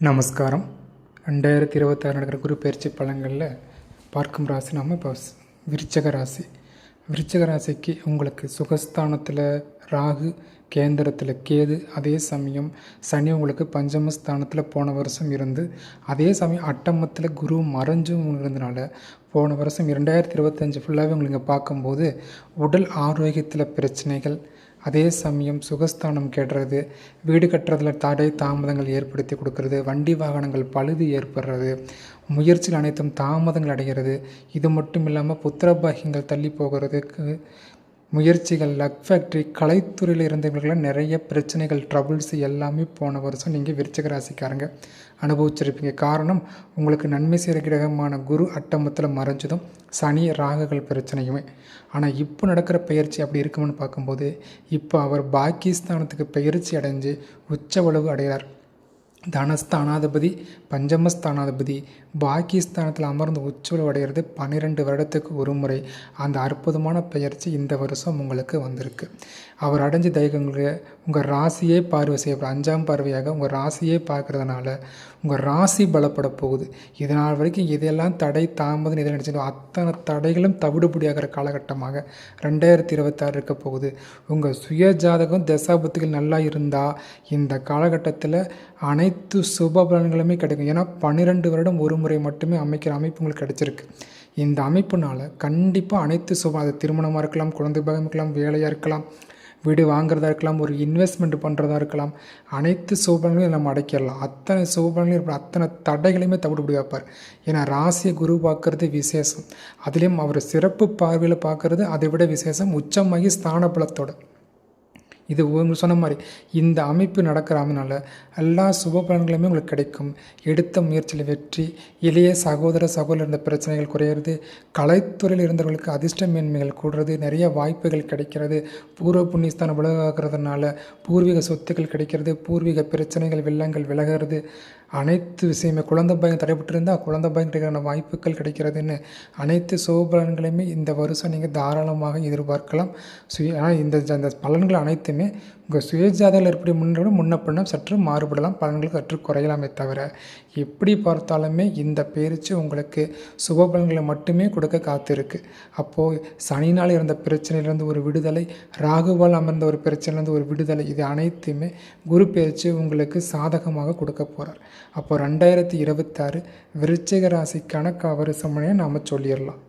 நமஸ்காரம். 2026 நடக்கிற குரு பயிற்சி பலன்களில் பார்க்கும் ராசி நாம் இப்போ விருச்சக ராசி. விருச்சக ராசிக்கு உங்களுக்கு சுகஸ்தானத்தில் ராகு, கேந்திரத்தில் கேது, அதே சமயம் சனி உங்களுக்கு பஞ்சமஸ்தானத்தில் போன வருஷம் இருந்து, அதே சமயம் அட்டமத்தில் குரு மறைஞ்சும் இருந்தனால போன வருஷம் 2025 ஃபுல்லாகவே உங்களுக்கு பார்க்கும்போது உடல் ஆரோக்கியத்தில் பிரச்சனைகள், அதே சமயம் சுகஸ்தானம் கெடுறது, வீடு கட்டுறதில் தடை தாமதங்கள் ஏற்படுத்தி கொடுக்கறது, வண்டி வாகனங்கள் பழுது ஏற்படுறது, முயற்சிகள் அனைத்தும் தாமதங்கள் அடைகிறது. இது மட்டும் இல்லாமல் புத்திரபாகியங்கள் தள்ளி போகிறதுக்கு முயற்சிகள், லக் ஃபேக்ட்ரி, கலைத்துறையில் இருந்தவர்களுக்கு நிறைய பிரச்சனைகள், ட்ரபுள்ஸ் எல்லாமே போன வருஷம் நீங்கள் விருச்சிக ராசிக்காரங்க அனுபவிச்சிருப்பீங்க. காரணம், உங்களுக்கு நன்மை செய்கிற கிரகமான குரு அட்டமத்தில் மறைஞ்சதும் சனி ராகுகள் பிரச்சனையுமே. ஆனால் இப்போ நடக்கிற பயிற்சி அப்படி இருக்குமென்னு பார்க்கும்போது இப்போ அவர் பாக்கியஸ்தானத்துக்கு பயிற்சி அடைஞ்சு உச்சவளவு அடைகிறார். தனஸ்தானாதிபதி, பஞ்சமஸ்தானாதிபதி பாக்கியஸ்தானத்தில் அமர்ந்து உச்சவளவு அடைகிறது 12 வருடத்துக்கு ஒரு முறை. அந்த அற்புதமான பயிற்சி இந்த வருஷம் உங்களுக்கு வந்திருக்கு. அவர் அடைஞ்ச தைரியங்களை உங்கள் ராசியே பார்வை செய்யப்படும். 5ஆம் பார்வையாக உங்கள் ராசியே பார்க்கறதுனால உங்கள் ராசி பலப்பட போகுது. இதனால் வரைக்கும் எதையெல்லாம் தடை தாமதம் எதை நினச்சதோ அத்தனை தடைகளும் தவிடுபடியாகிற காலகட்டமாக 2026 இருக்க போகுது. உங்கள் சுய ஜாதகம் தசாபுத்திகள் நல்லா இருந்தால் இந்த காலகட்டத்தில் அனைத்து சுப பலன்களுமே கிடைக்கும். ஏன்னா 12 வருடம் ஒரு முறை மட்டுமே அமைக்கிற அமைப்பு உங்களுக்கு கிடைச்சிருக்கு. இந்த அமைப்புனால் கண்டிப்பாக அனைத்து சுபம், அது திருமணமாக இருக்கலாம், குழந்தை பாகம் இருக்கலாம், வேலையாக இருக்கலாம், வீடு வாங்குறதா இருக்கலாம், ஒரு இன்வெஸ்ட்மெண்ட் பண்ணுறதா இருக்கலாம், அனைத்து சுபங்களையும் நம்ம அடைக்கிடலாம். அத்தனை சுபங்களையும் இருப்ப அத்தனை தடைகளையுமே தவிடுபடி வைப்பார். ஏன்னா ராசியை குரு பார்க்கறது விசேஷம். அதுலேயும் அவர் சிறப்பு பார்வையில் பார்க்கறது அதை விட விசேஷம். உச்சமாகி ஸ்தான பலத்தோட இது உங்களுக்கு சொன்ன மாதிரி இந்த அமைப்பு நடக்கிற அமைனால எல்லா சுப பலன்களுமே உங்களுக்கு கிடைக்கும். எடுத்த முயற்சியில் வெற்றி, இளைய சகோதரர் இருந்த பிரச்சனைகள் குறையிறது, கலைத்துறையில் இருந்தவர்களுக்கு அதிர்ஷ்ட மேன்மைகள் கூடுறது, நிறைய வாய்ப்புகள் கிடைக்கிறது, பூர்வ புண்ணியஸ்தானம் விலகாகிறதுனால பூர்வீக சொத்துக்கள் கிடைக்கிறது, பூர்வீக பிரச்சனைகள் வெள்ளங்கள் விலகிறது, அனைத்து விஷயமே குழந்தை பாயம் தடைபட்டிருந்தால் குழந்தை பாயம் கிடைக்கிற வாய்ப்புகள் கிடைக்கிறதுன்னு அனைத்து சுபபலன்களையுமே இந்த வருஷம் நீங்கள் தாராளமாக எதிர்பார்க்கலாம். ஆனால் இந்த பலன்கள் அனைத்துமே உங்கள் சுயஜாதத்தில் எப்படி முன்ன பின்ன சற்று மாறுபடலாம், பலன்கள் சற்று குறையலாமே தவிர எப்படி பார்த்தாலுமே இந்த பயிற்சி உங்களுக்கு சுப பலன்களை மட்டுமே கொடுக்க காத்திருக்கு. அப்போது சனினால் இருந்த பிரச்சனையிலேருந்து ஒரு விடுதலை, ராகுவால் அமர்ந்த ஒரு பிரச்சனையிலேருந்து ஒரு விடுதலை, இது அனைத்துமே குரு பயிற்சி உங்களுக்கு சாதகமாக கொடுக்க போகிறார். அப்போ 2026 விருச்சிக ராசிக்கான வருஷம்னே நாம் சொல்லிடலாம்.